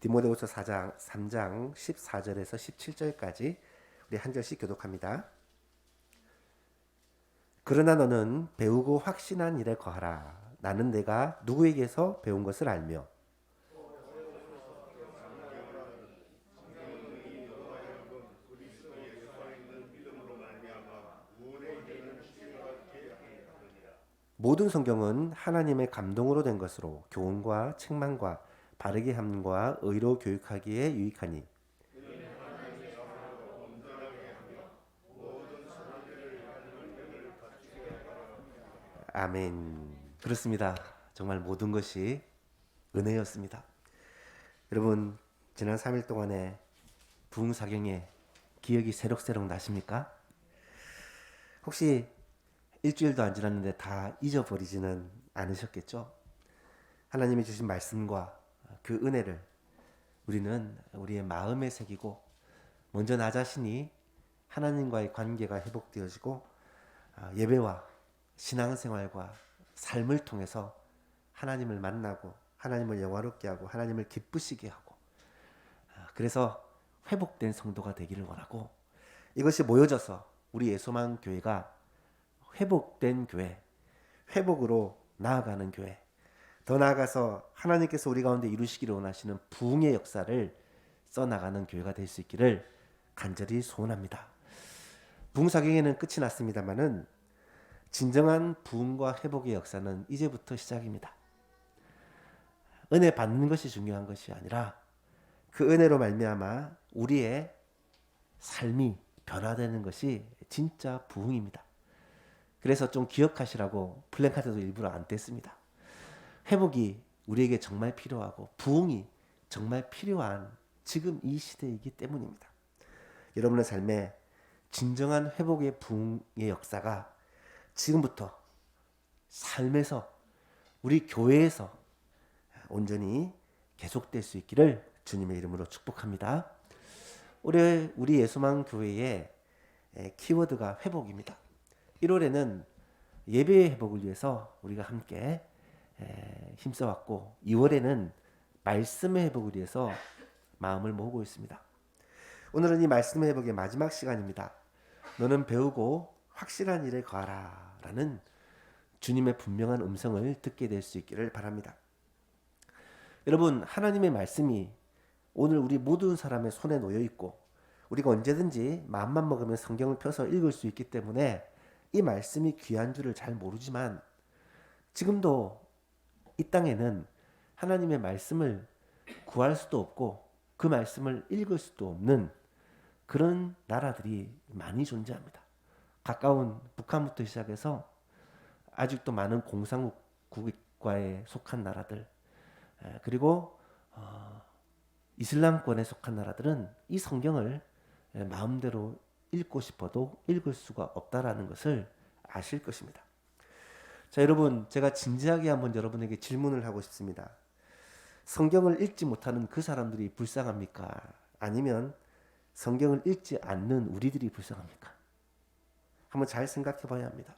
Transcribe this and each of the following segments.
디모데후서 4장 3장 14절에서 17절까지 우리 한 절씩 교독합니다. 그러나 너는 배우고 확신한 일에 거하라. 나는 내가 누구에게서 배운 것을 알며 모든 성경은 하나님의 감동으로 된 것으로 교훈과 책망과 바르게 함과 의로 교육하기에 유익하니 아멘. 그렇습니다. 정말 모든 것이 은혜였습니다. 여러분, 지난 3일 동안에 부흥사경에 기억이 새록새록 나십니까? 혹시 일주일도 안 지났는데 다 잊어버리지는 않으셨겠죠? 하나님이 주신 말씀과 그 은혜를 우리는 우리의 마음에 새기고 먼저 나 자신이 하나님과의 관계가 회복되어지고 예배와 신앙생활과 삶을 통해서 하나님을 만나고 하나님을 영화롭게 하고 하나님을 기쁘시게 하고 그래서 회복된 성도가 되기를 원하고 이것이 모여져서 우리 예소망 교회가 회복된 교회, 회복으로 나아가는 교회, 더 나아가서 하나님께서 우리 가운데 이루시기를 원하시는 부흥의 역사를 써나가는 교회가 될 수 있기를 간절히 소원합니다. 부흥사경에는 끝이 났습니다마는 진정한 부흥과 회복의 역사는 이제부터 시작입니다. 은혜 받는 것이 중요한 것이 아니라 그 은혜로 말미암아 우리의 삶이 변화되는 것이 진짜 부흥입니다. 그래서 좀 기억하시라고 플랜카드도 일부러 안 뗐습니다. 회복이 우리에게 정말 필요하고 부흥이 정말 필요한 지금 이 시대이기 때문입니다. 여러분의 삶에 진정한 회복의 부흥의 역사가 지금부터 삶에서 우리 교회에서 온전히 계속될 수 있기를 주님의 이름으로 축복합니다. 올해 우리 예수만 교회의 키워드가 회복입니다. 1월에는 예배의 회복을 위해서 우리가 함께 힘써왔고 2월에는 말씀의 회복을 위해서 마음을 모으고 있습니다. 오늘은 이 말씀의 회복의 마지막 시간입니다. 너는 배우고 확실한 일에 거하라 라는 주님의 분명한 음성을 듣게 될 수 있기를 바랍니다. 여러분, 하나님의 말씀이 오늘 우리 모든 사람의 손에 놓여 있고 우리가 언제든지 마음만 먹으면 성경을 펴서 읽을 수 있기 때문에 이 말씀이 귀한 줄을 잘 모르지만 지금도 이 땅에는 하나님의 말씀을 구할 수도 없고 그 말씀을 읽을 수도 없는 그런 나라들이 많이 존재합니다. 가까운 북한부터 시작해서 아직도 많은 공산국가에 속한 나라들 그리고 이슬람권에 속한 나라들은 이 성경을 마음대로 읽고 싶어도 읽을 수가 없다라는 것을 아실 것입니다. 자, 여러분, 제가 진지하게 한번 여러분에게 질문을 하고 싶습니다. 성경을 읽지 못하는 그 사람들이 불쌍합니까? 아니면 성경을 읽지 않는 우리들이 불쌍합니까? 한번 잘 생각해 봐야 합니다.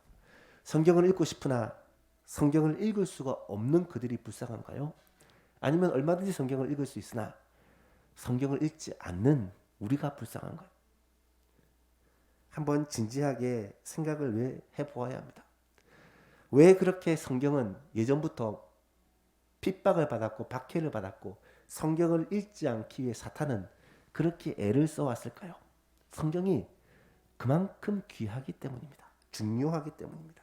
성경을 읽고 싶으나 성경을 읽을 수가 없는 그들이 불쌍한가요? 아니면 얼마든지 성경을 읽을 수 있으나 성경을 읽지 않는 우리가 불쌍한가요? 한번 진지하게 생각을 해보아야 합니다. 왜 그렇게 성경은 예전부터 핍박을 받았고 박해를 받았고 성경을 읽지 않기 위해 사탄은 그렇게 애를 써왔을까요? 성경이 그만큼 귀하기 때문입니다. 중요하기 때문입니다.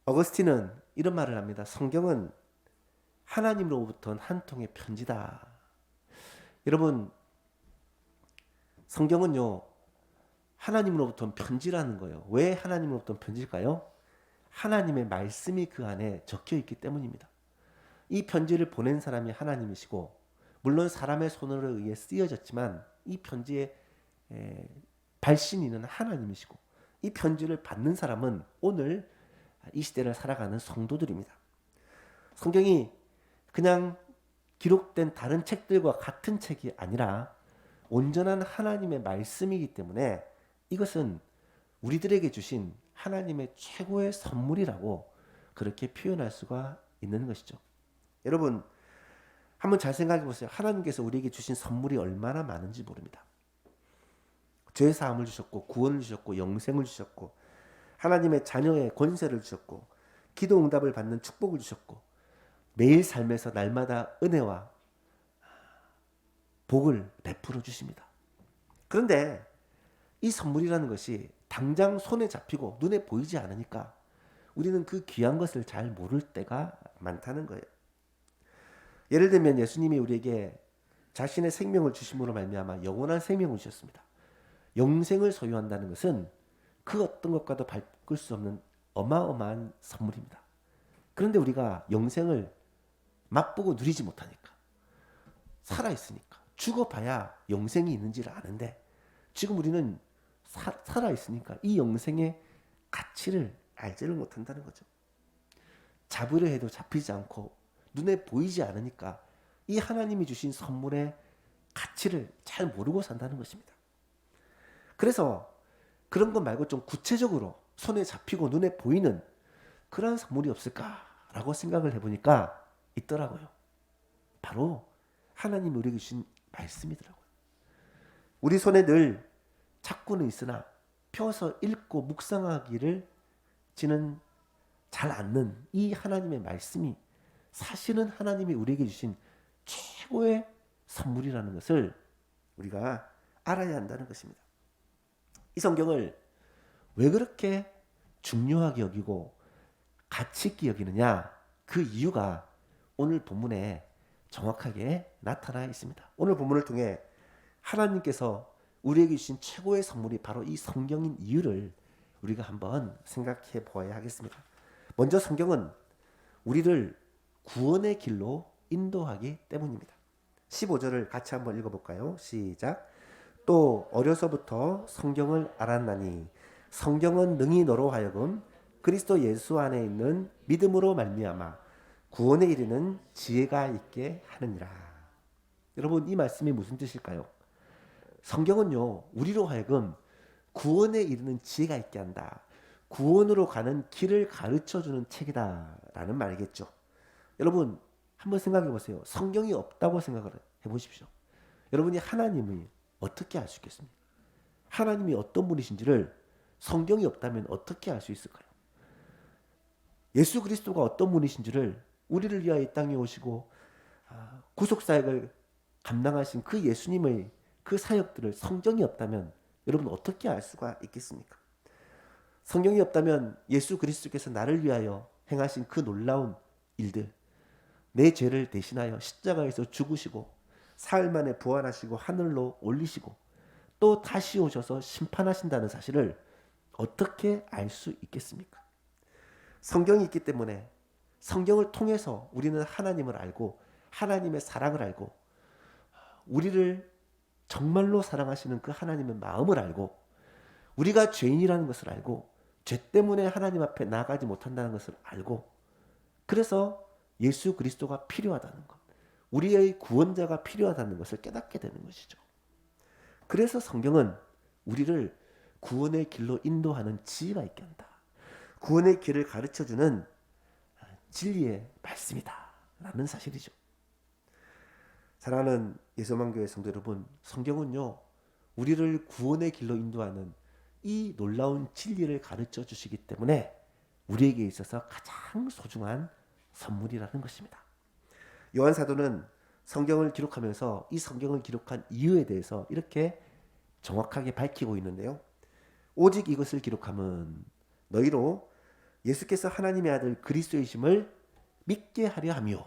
어거스틴은 이런 말을 합니다. 성경은 하나님으로부터 한 통의 편지다. 여러분, 성경은요, 하나님으로부터 편지라는 거예요. 왜 하나님으로부터 편지일까요? 하나님의 말씀이 그 안에 적혀 있기 때문입니다. 이 편지를 보낸 사람이 하나님이시고, 물론 사람의 손으로 의해 쓰여졌지만 이 편지의 발신인은 하나님이시고, 이 편지를 받는 사람은 오늘 이 시대를 살아가는 성도들입니다. 성경이 그냥 기록된 다른 책들과 같은 책이 아니라 온전한 하나님의 말씀이기 때문에 이것은 우리들에게 주신 하나님의 최고의 선물이라고 그렇게 표현할 수가 있는 것이죠. 여러분, 한번 잘 생각해 보세요. 하나님께서 우리에게 주신 선물이 얼마나 많은지 모릅니다. 죄 사함을 주셨고, 구원을 주셨고, 영생을 주셨고, 하나님의 자녀의 권세를 주셨고, 기도 응답을 받는 축복을 주셨고, 매일 삶에서 날마다 은혜와 복을 베풀어 주십니다. 그런데 이 선물이라는 것이 당장 손에 잡히고 눈에 보이지 않으니까 우리는 그 귀한 것을 잘 모를 때가 많다는 거예요. 예를 들면 예수님이 우리에게 자신의 생명을 주심으로 말미암아 영원한 생명을 주셨습니다. 영생을 소유한다는 것은 그 어떤 것과도 바꿀 수 없는 어마어마한 선물입니다. 그런데 우리가 영생을 맛보고 누리지 못하니까, 살아있으니까, 죽어봐야 영생이 있는지를 아는데 지금 우리는 살아있으니까 이 영생의 가치를 알지를 못한다는 거죠. 잡으려 해도 잡히지 않고 눈에 보이지 않으니까 이 하나님이 주신 선물의 가치를 잘 모르고 산다는 것입니다. 그래서 그런 것 말고 좀 구체적으로 손에 잡히고 눈에 보이는 그런 선물이 없을까라고 생각을 해보니까 있더라고요. 바로 하나님이 우리에게 주신 말씀이더라고요. 우리 손에 늘 찾고는 있으나 펴서 읽고 묵상하기를 지는 잘 않는 이 하나님의 말씀이 사실은 하나님이 우리에게 주신 최고의 선물이라는 것을 우리가 알아야 한다는 것입니다. 이 성경을 왜 그렇게 중요하게 여기고 가치 있게 여기느냐, 그 이유가 오늘 본문에 정확하게 나타나 있습니다. 오늘 본문을 통해 하나님께서 우리에게 주신 최고의 선물이 바로 이 성경인 이유를 우리가 한번 생각해 보아야 하겠습니다. 먼저 성경은 우리를 구원의 길로 인도하기 때문입니다. 15절을 같이 한번 읽어볼까요? 시작. 또 어려서부터 성경을 알았나니 성경은 능히 너로 하여금 그리스도 예수 안에 있는 믿음으로 말미암아 구원에 이르는 지혜가 있게 하느니라. 여러분, 이 말씀이 무슨 뜻일까요? 성경은요, 우리로 하여금 구원에 이르는 지혜가 있게 한다. 구원으로 가는 길을 가르쳐주는 책이다 라는 말이겠죠. 여러분, 한번 생각해 보세요. 성경이 없다고 생각을 해 보십시오. 여러분이 하나님을 어떻게 알 수 있겠습니까? 하나님이 어떤 분이신지를 성경이 없다면 어떻게 알 수 있을까요? 예수 그리스도가 어떤 분이신지를 우리를 위하여 이 땅에 오시고 구속사역을 감당하신 그 예수님의 그 사역들을 성경이 없다면 여러분 어떻게 알 수가 있겠습니까? 성경이 없다면 예수 그리스도께서 나를 위하여 행하신 그 놀라운 일들, 내 죄를 대신하여 십자가에서 죽으시고 사흘 만에 부활하시고 하늘로 올리시고 또 다시 오셔서 심판하신다는 사실을 어떻게 알 수 있겠습니까? 성경이 있기 때문에 성경을 통해서 우리는 하나님을 알고 하나님의 사랑을 알고 우리를 정말로 사랑하시는 그 하나님의 마음을 알고 우리가 죄인이라는 것을 알고 죄 때문에 하나님 앞에 나아가지 못한다는 것을 알고 그래서 예수 그리스도가 필요하다는 것, 우리의 구원자가 필요하다는 것을 깨닫게 되는 것이죠. 그래서 성경은 우리를 구원의 길로 인도하는 지혜가 있게 한다. 구원의 길을 가르쳐주는 진리의 말씀이다 라는 사실이죠. 사랑하는 예수만교회 성도 여러분, 성경은요 우리를 구원의 길로 인도하는 이 놀라운 진리를 가르쳐 주시기 때문에 우리에게 있어서 가장 소중한 선물이라는 것입니다. 요한 사도는 성경을 기록하면서 이 성경을 기록한 이유에 대해서 이렇게 정확하게 밝히고 있는데요. 오직 이것을 기록함은 너희로 예수께서 하나님의 아들 그리스도이심을 믿게 하려 하며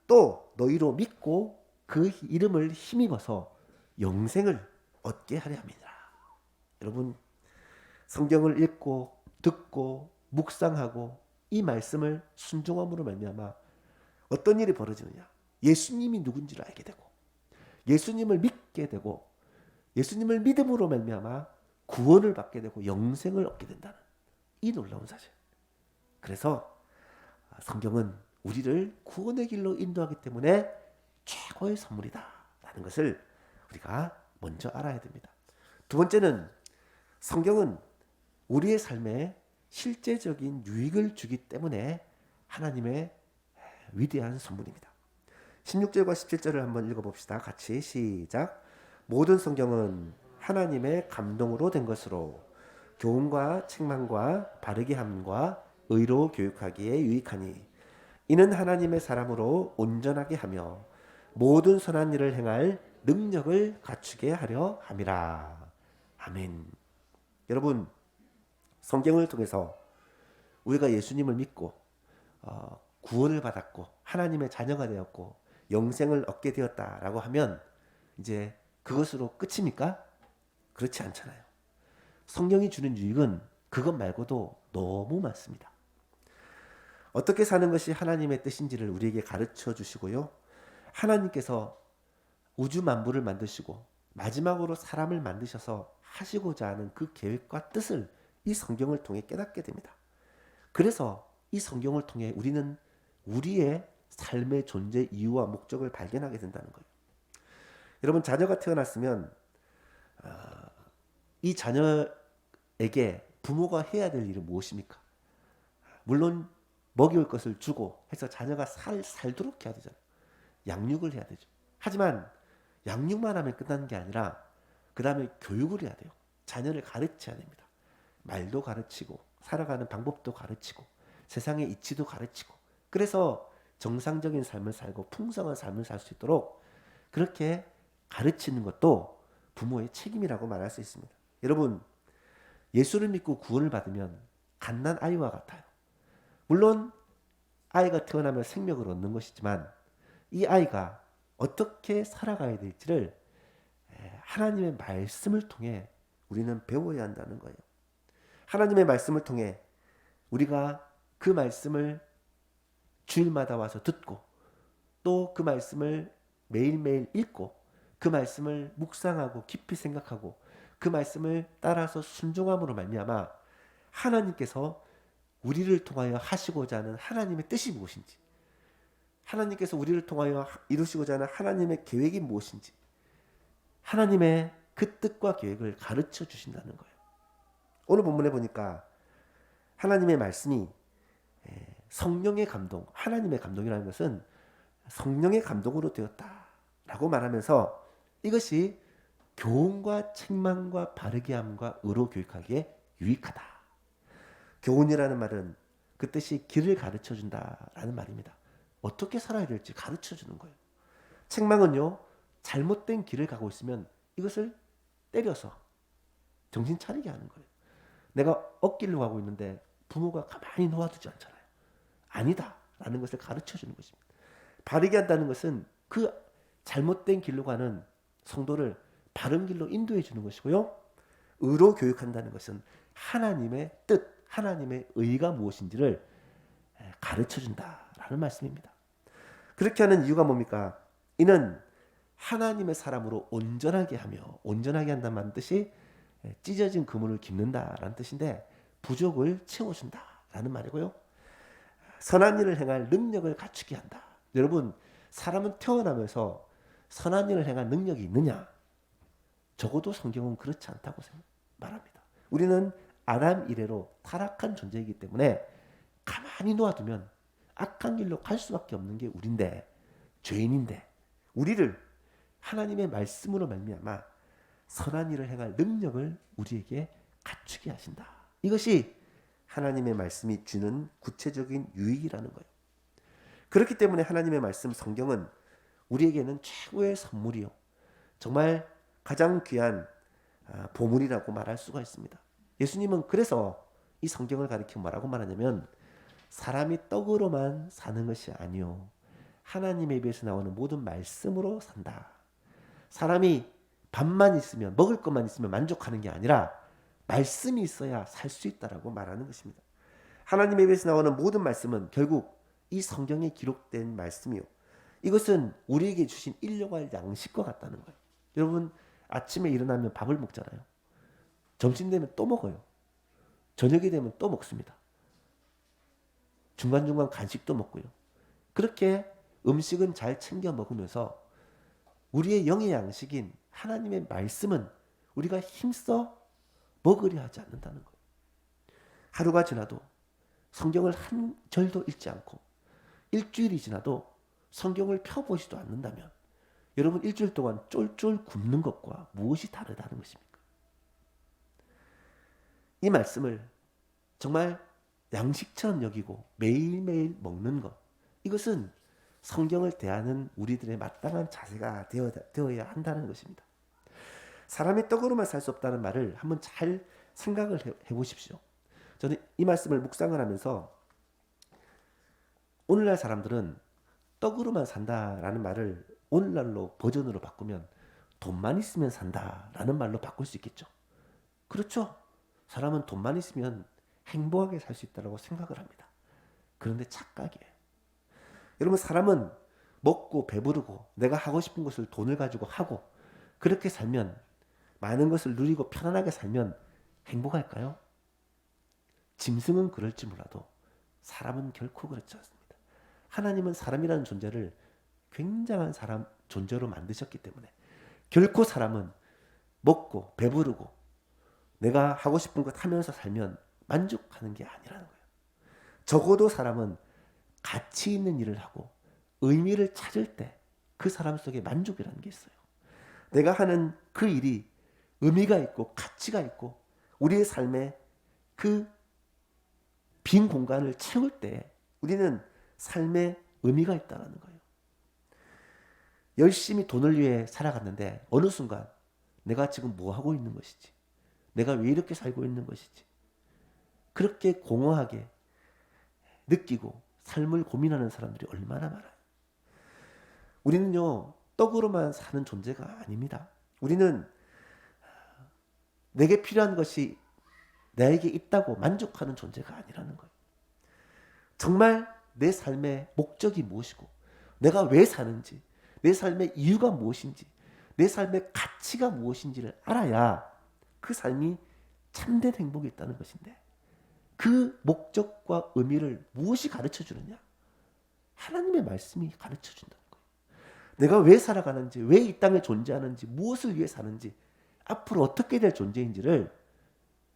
또 너희로 믿고 그 이름을 힘입어서 영생을 얻게 하려 함이라. 여러분, 성경을 읽고 듣고 묵상하고 이 말씀을 순종함으로 말미암아 어떤 일이 벌어지느냐? 예수님이 누군지를 알게 되고 예수님을 믿게 되고 예수님을 믿음으로 말미암아 구원을 받게 되고 영생을 얻게 된다는 이 놀라운 사실. 그래서 성경은 우리를 구원의 길로 인도하기 때문에 최고의 선물이다 라는 것을 우리가 먼저 알아야 됩니다. 두 번째는 성경은 우리의 삶에 실제적인 유익을 주기 때문에 하나님의 위대한 선물입니다. 16절과 17절을 한번 읽어봅시다. 같이 시작. 모든 성경은 하나님의 감동으로 된 것으로 교훈과 책망과 바르게 함과 의로 교육하기에 유익하니 이는 하나님의 사람으로 온전하게 하며 모든 선한 일을 행할 능력을 갖추게 하려 함이라. 아멘. 여러분, 성경을 통해서 우리가 예수님을 믿고 구원을 받았고 하나님의 자녀가 되었고 영생을 얻게 되었다라고 하면 이제 그것으로 끝입니까? 그렇지 않잖아요. 성령이 주는 유익은 그것 말고도 너무 많습니다. 어떻게 사는 것이 하나님의 뜻인지를 우리에게 가르쳐 주시고요. 하나님께서 우주 만물을 만드시고 마지막으로 사람을 만드셔서 하시고자 하는 그 계획과 뜻을 이 성경을 통해 깨닫게 됩니다. 그래서 이 성경을 통해 우리는 우리의 삶의 존재 이유와 목적을 발견하게 된다는 거예요. 여러분, 자녀가 태어났으면 이 자녀에게 부모가 해야 될 일은 무엇입니까? 물론 먹일 것을 주고 해서 자녀가 살도록 해야 되잖아요. 양육을 해야 되죠. 하지만 양육만 하면 끝나는 게 아니라 그 다음에 교육을 해야 돼요. 자녀를 가르쳐야 됩니다. 말도 가르치고 살아가는 방법도 가르치고 세상의 이치도 가르치고 그래서 정상적인 삶을 살고 풍성한 삶을 살 수 있도록 그렇게 가르치는 것도 부모의 책임이라고 말할 수 있습니다. 여러분, 예수를 믿고 구원을 받으면 갓난 아이와 같아요. 물론 아이가 태어나면 생명을 얻는 것이지만 이 아이가 어떻게 살아가야 될지를 하나님의 말씀을 통해 우리는 배워야 한다는 거예요. 하나님의 말씀을 통해 우리가 그 말씀을 주일마다 와서 듣고 또 그 말씀을 매일매일 읽고 그 말씀을 묵상하고 깊이 생각하고 그 말씀을 따라서 순종함으로 말미암아 하나님께서 우리를 통하여 하시고자 하는 하나님의 뜻이 무엇인지, 하나님께서 우리를 통하여 이루시고자 하는 하나님의 계획이 무엇인지, 하나님의 그 뜻과 계획을 가르쳐 주신다는 거예요. 오늘 본문에 보니까 하나님의 말씀이 성령의 감동, 하나님의 감동이라는 것은 성령의 감동으로 되었다라고 말하면서 이것이 교훈과 책망과 바르게 함과 의로 교육하기에 유익하다. 교훈이라는 말은 그 뜻이 길을 가르쳐 준다라는 말입니다. 어떻게 살아야 될지 가르쳐 주는 거예요. 책망은요, 잘못된 길을 가고 있으면 이것을 때려서 정신 차리게 하는 거예요. 내가 엇길로 가고 있는데 부모가 가만히 놓아두지 않잖아요. 아니다 라는 것을 가르쳐 주는 것입니다. 바르게 한다는 것은 그 잘못된 길로 가는 성도를 바른 길로 인도해 주는 것이고요. 의로 교육한다는 것은 하나님의 뜻, 하나님의 의가 무엇인지를 가르쳐 준다라는 말씀입니다. 그렇게 하는 이유가 뭡니까? 이는 하나님의 사람으로 온전하게 하며, 온전하게 한다는 뜻이 찢어진 그물을 깁는다라는 뜻인데 부족을 채워준다라는 말이고요. 선한 일을 행할 능력을 갖추게 한다. 여러분, 사람은 태어나면서 선한 일을 행할 능력이 있느냐? 적어도 성경은 그렇지 않다고 말합니다. 우리는 아담 이래로 타락한 존재이기 때문에 가만히 놓아두면 악한 길로 갈 수밖에 없는 게 우리인데, 죄인인데 우리를 하나님의 말씀으로 말미암아 선한 일을 행할 능력을 우리에게 갖추게 하신다. 이것이 하나님의 말씀이 주는 구체적인 유익이라는 거예요. 그렇기 때문에 하나님의 말씀 성경은 우리에게는 최고의 선물이요, 정말 가장 귀한 보물이라고 말할 수가 있습니다. 예수님은 그래서 이 성경을 가리켜 뭐라고 말하냐면 사람이 떡으로만 사는 것이 아니요 하나님의 입에서 나오는 모든 말씀으로 산다. 사람이 밥만 있으면, 먹을 것만 있으면 만족하는 게 아니라 말씀이 있어야 살 수 있다라고 말하는 것입니다. 하나님의 입에서 나오는 모든 말씀은 결국 이 성경에 기록된 말씀이요, 이것은 우리에게 주신 일용할 양식과 같다는 거예요. 여러분, 아침에 일어나면 밥을 먹잖아요. 점심 되면 또 먹어요. 저녁이 되면 또 먹습니다. 중간중간 간식도 먹고요. 그렇게 음식은 잘 챙겨 먹으면서 우리의 영의 양식인 하나님의 말씀은 우리가 힘써 먹으려 하지 않는다는 거예요. 하루가 지나도 성경을 한 절도 읽지 않고 일주일이 지나도 성경을 펴보지도 않는다면 여러분 일주일 동안 쫄쫄 굶는 것과 무엇이 다르다는 것입니까? 이 말씀을 정말 양식처럼 여기고 매일매일 먹는 것, 이것은 성경을 대하는 우리들의 마땅한 자세가 되어야 한다는 것입니다. 사람이 떡으로만 살 수 없다는 말을 한번 잘 생각을 해보십시오. 저는 이 말씀을 묵상을 하면서 오늘날 사람들은 떡으로만 산다라는 말을 오늘날로 버전으로 바꾸면 돈만 있으면 산다라는 말로 바꿀 수 있겠죠. 그렇죠. 사람은 돈만 있으면 행복하게 살 수 있다고 생각을 합니다. 그런데 착각이에요. 여러분, 사람은 먹고 배부르고 내가 하고 싶은 것을 돈을 가지고 하고 그렇게 살면, 많은 것을 누리고 편안하게 살면 행복할까요? 짐승은 그럴지 몰라도 사람은 결코 그렇지 않습니다. 하나님은 사람이라는 존재를 굉장한 사람 존재로 만드셨기 때문에 결코 사람은 먹고 배부르고 내가 하고 싶은 것 하면서 살면 만족하는 게 아니라는 거예요. 적어도 사람은 가치 있는 일을 하고 의미를 찾을 때 그 사람 속에 만족이라는 게 있어요. 내가 하는 그 일이 의미가 있고 가치가 있고 우리의 삶에 그 빈 공간을 채울 때 우리는 삶에 의미가 있다는 거예요. 열심히 돈을 위해 살아갔는데 어느 순간 내가 지금 뭐 하고 있는 것이지, 내가 왜 이렇게 살고 있는 것이지, 그렇게 공허하게 느끼고 삶을 고민하는 사람들이 얼마나 많아요. 우리는요, 떡으로만 사는 존재가 아닙니다. 우리는 내게 필요한 것이 나에게 있다고 만족하는 존재가 아니라는 거예요. 정말 내 삶의 목적이 무엇이고 내가 왜 사는지, 내 삶의 이유가 무엇인지, 내 삶의 가치가 무엇인지를 알아야 그 삶이 참된 행복이 있다는 것인데, 그 목적과 의미를 무엇이 가르쳐 주느냐? 하나님의 말씀이 가르쳐 준다는 거예요. 내가 왜 살아가는지, 왜 이 땅에 존재하는지, 무엇을 위해 사는지, 앞으로 어떻게 될 존재인지를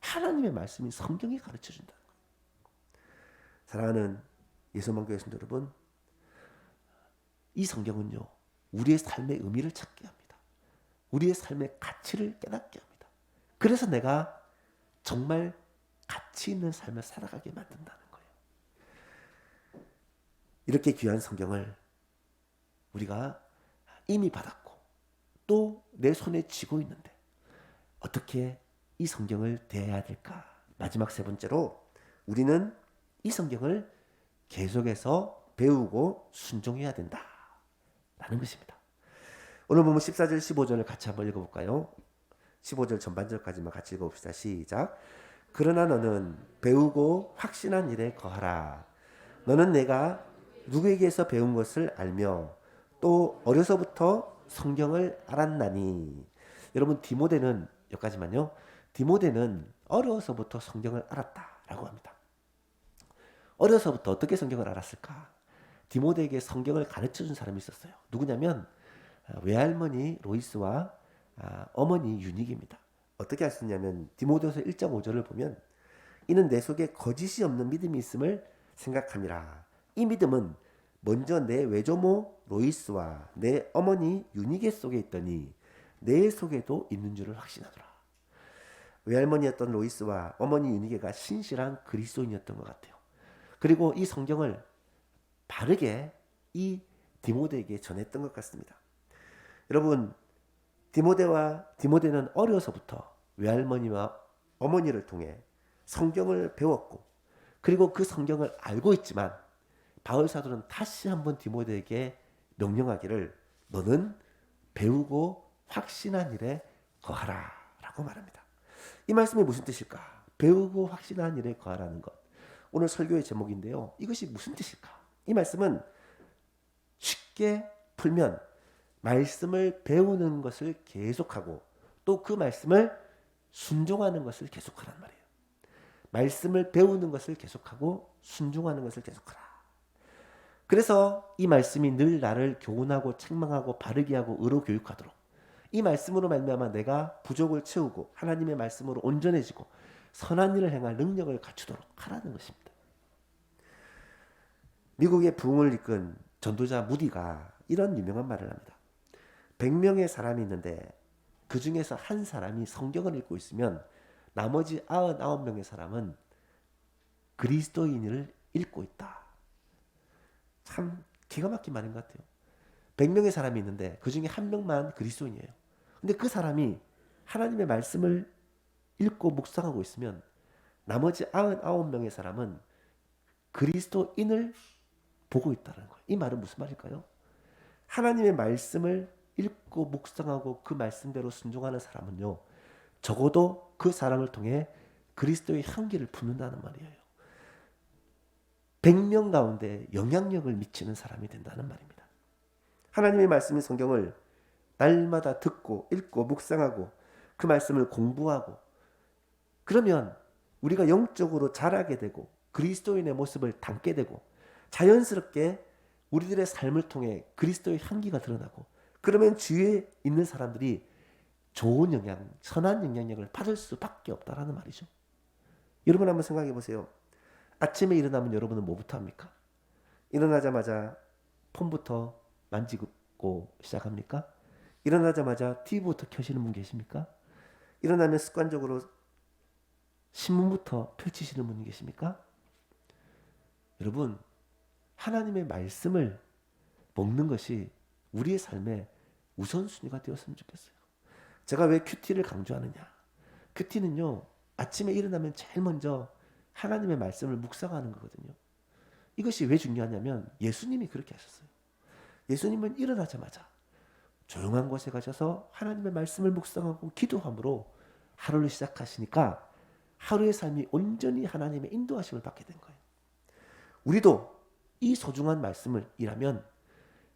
하나님의 말씀인 성경이 가르쳐 준다는 거예요. 사랑하는 예수만교회 성도 여러분, 이 성경은요, 우리의 삶의 의미를 찾게 합니다. 우리의 삶의 가치를 깨닫게 합니다. 그래서 내가 정말 가치 있는 삶을 살아가게 만든다는 거예요. 이렇게 귀한 성경을 우리가 이미 받았고 또 내 손에 쥐고 있는데 어떻게 이 성경을 대해야 될까? 마지막 세 번째로 우리는 이 성경을 계속해서 배우고 순종해야 된다라는 것입니다. 오늘 보면 14절 15절을 같이 한번 읽어볼까요? 15절 전반절까지만 같이 읽어봅시다. 시작. 그러나 너는 배우고 확신한 일에 거하라. 너는 내가 누구에게서 배운 것을 알며 또 어려서부터 성경을 알았나니. 여러분, 디모데는 여기까지만요. 디모데는 어려서부터 성경을 알았다라고 합니다. 어려서부터 어떻게 성경을 알았을까? 디모데에게 성경을 가르쳐준 사람이 있었어요. 누구냐면 외할머니 로이스와 어머니 유닉입니다. 어떻게 할 수 있냐면 디모데후서 1장 5절을 보면 이는 내 속에 거짓이 없는 믿음이 있음을 생각함이라. 이 믿음은 먼저 내 외조모 로이스와 내 어머니 유니게 속에 있더니 내 속에도 있는 줄을 확신하더라. 외할머니였던 로이스와 어머니 유니게가 신실한 그리스도인이었던 것 같아요. 그리고 이 성경을 바르게 이 디모데에게 전했던 것 같습니다. 여러분, 디모데는 어려서부터 외할머니와 어머니를 통해 성경을 배웠고 그리고 그 성경을 알고 있지만 바울 사도는 다시 한번 디모데에게 명령하기를 너는 배우고 확신한 일에 거하라 라고 말합니다. 이 말씀이 무슨 뜻일까? 배우고 확신한 일에 거하라는 것. 오늘 설교의 제목인데요. 이것이 무슨 뜻일까? 이 말씀은 쉽게 풀면 말씀을 배우는 것을 계속하고 또 그 말씀을 순종하는 것을 계속하란 말이에요. 말씀을 배우는 것을 계속하고 순종하는 것을 계속하라. 그래서 이 말씀이 늘 나를 교훈하고 책망하고 바르게 하고 의로 교육하도록, 이 말씀으로 말미암아 내가 부족을 채우고 하나님의 말씀으로 온전해지고 선한 일을 행할 능력을 갖추도록 하라는 것입니다. 미국의 부흥을 이끈 전도자 무디가 이런 유명한 말을 합니다. 100명의 사람이 있는데 그 중에서 한 사람이 성경을 읽고 있으면 나머지 99명의 사람은 그리스도인을 읽고 있다. 참 기가 막힌 말인 것 같아요. 100명의 사람이 있는데 그 중에 한 명만 그리스도인이에요. 근데 그 사람이 하나님의 말씀을 읽고 묵상하고 있으면 나머지 99명의 사람은 그리스도인을 보고 있다는 거예요. 이 말은 무슨 말일까요? 하나님의 말씀을 읽고 묵상하고 그 말씀대로 순종하는 사람은요, 적어도 그 사람을 통해 그리스도의 향기를 품는다는 말이에요. 100명 가운데 영향력을 미치는 사람이 된다는 말입니다. 하나님의 말씀인 성경을 날마다 듣고 읽고 묵상하고 그 말씀을 공부하고 그러면 우리가 영적으로 자라게 되고 그리스도인의 모습을 담게 되고 자연스럽게 우리들의 삶을 통해 그리스도의 향기가 드러나고 그러면 주위에 있는 사람들이 좋은 영향, 선한 영향력을 받을 수밖에 없다라는 말이죠. 여러분 한번 생각해 보세요. 아침에 일어나면 여러분은 뭐부터 합니까? 일어나자마자 폰부터 만지고 시작합니까? 일어나자마자 TV부터 켜시는 분 계십니까? 일어나면 습관적으로 신문부터 펼치시는 분이 계십니까? 여러분, 하나님의 말씀을 먹는 것이 우리의 삶의 우선순위가 되었으면 좋겠어요. 제가 왜 큐티를 강조하느냐? 큐티는요, 아침에 일어나면 제일 먼저 하나님의 말씀을 묵상하는 거거든요. 이것이 왜 중요하냐면 예수님이 그렇게 하셨어요. 예수님은 일어나자마자 조용한 곳에 가셔서 하나님의 말씀을 묵상하고 기도함으로 하루를 시작하시니까 하루의 삶이 온전히 하나님의 인도하심을 받게 된 거예요. 우리도 이 소중한 말씀을 일하면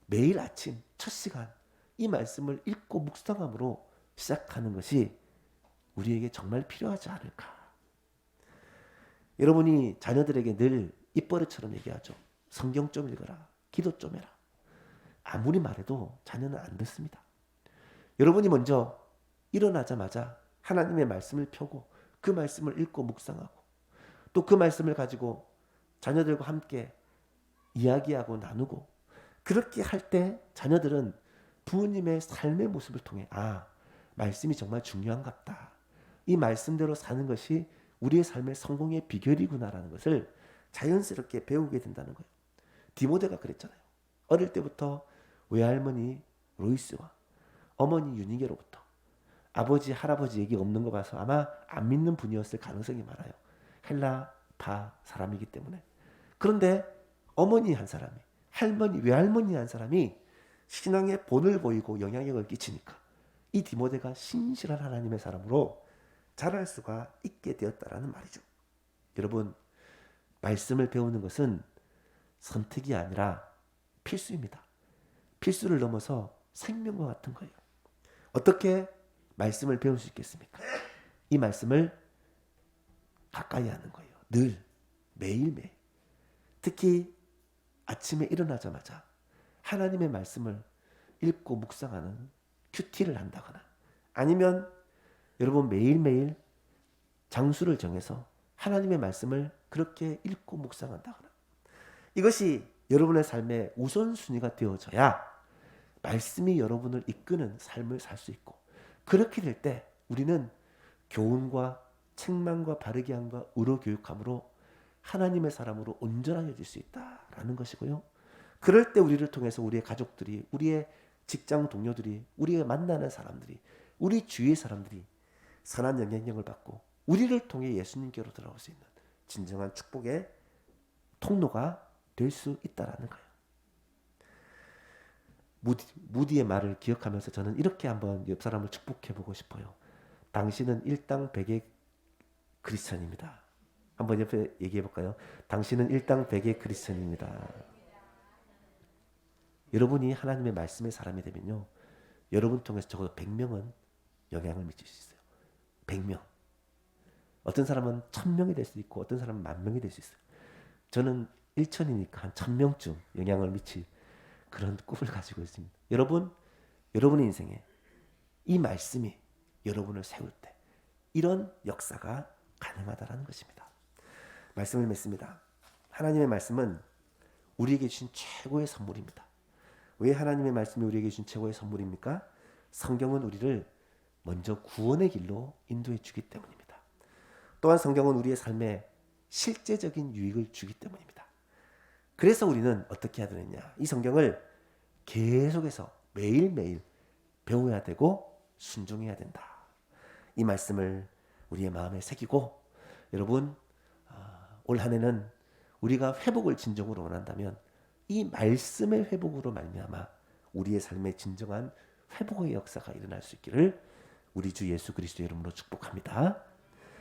매일 아침 첫 시간 이 말씀을 읽고 묵상함으로 시작하는 것이 우리에게 정말 필요하지 않을까. 여러분이 자녀들에게 늘 입버릇처럼 얘기하죠. 성경 좀 읽어라. 기도 좀 해라. 아무리 말해도 자녀는 안 듣습니다. 여러분이 먼저 일어나자마자 하나님의 말씀을 펴고 그 말씀을 읽고 묵상하고 또 그 말씀을 가지고 자녀들과 함께 이야기하고 나누고 그렇게 할 때 자녀들은 부모님의 삶의 모습을 통해 말씀이 정말 중요한갑다. 이 말씀대로 사는 것이 우리의 삶의 성공의 비결이구나라는 것을 자연스럽게 배우게 된다는 거예요. 디모데가 그랬잖아요. 어릴 때부터 외할머니 로이스와 어머니 유니게로부터 아버지 할아버지 얘기 없는 거 봐서 아마 안 믿는 분이었을 가능성이 많아요. 헬라파 사람이기 때문에. 그런데 어머니 한 사람이 외할머니 한 사람이 신앙의 본을 보이고 영향력을 끼치니까 이 디모데가 신실한 하나님의 사람으로 자랄 수가 있게 되었다라는 말이죠. 여러분, 말씀을 배우는 것은 선택이 아니라 필수입니다. 필수를 넘어서 생명과 같은 거예요. 어떻게 말씀을 배울 수 있겠습니까? 이 말씀을 가까이 하는 거예요. 늘, 매일매일. 특히 아침에 일어나자마자 하나님의 말씀을 읽고 묵상하는 큐티를 한다거나 아니면 여러분 매일매일 장수를 정해서 하나님의 말씀을 그렇게 읽고 묵상한다거나 이것이 여러분의 삶의 우선순위가 되어져야 말씀이 여러분을 이끄는 삶을 살 수 있고 그렇게 될 때 우리는 교훈과 책망과 바르게 함과 의로 교육함으로 하나님의 사람으로 온전하여질 수 있다라는 것이고요. 그럴 때 우리를 통해서 우리의 가족들이, 우리의 직장 동료들이, 우리가 만나는 사람들이, 우리 주위의 사람들이 선한 영향력을 받고 우리를 통해 예수님께로 돌아올 수 있는 진정한 축복의 통로가 될 수 있다라는 거예요. 무디의 말을 기억하면서 저는 이렇게 한번 옆 사람을 축복해보고 싶어요. 당신은 일당백의 크리스천입니다. 한번 옆에 얘기해볼까요? 당신은 일당백의 크리스천입니다. 여러분이 하나님의 말씀의 사람이 되면요. 여러분 통해서 적어도 100명은 영향을 미칠 수 있어요. 100명. 어떤 사람은 1000명이 될 수 있고 어떤 사람은 10,000명이 될 수 있어요. 저는 1천이니까 한 1000명쯤 영향을 미칠 그런 꿈을 가지고 있습니다. 여러분의 인생에 이 말씀이 여러분을 세울 때 이런 역사가 가능하다라는 것입니다. 말씀을 맺습니다. 하나님의 말씀은 우리에게 주신 최고의 선물입니다. 왜 하나님의 말씀이 우리에게 주신 최고의 선물입니까? 성경은 우리를 먼저 구원의 길로 인도해 주기 때문입니다. 또한 성경은 우리의 삶에 실제적인 유익을 주기 때문입니다. 그래서 우리는 어떻게 해야 되느냐? 이 성경을 계속해서 매일매일 배워야 되고 순종해야 된다. 이 말씀을 우리의 마음에 새기고 여러분 올 한 해는 우리가 회복을 진정으로 원한다면 이 말씀의 회복으로 말미암아 우리의 삶에 진정한 회복의 역사가 일어날 수 있기를 우리 주 예수 그리스도의 이름으로 축복합니다.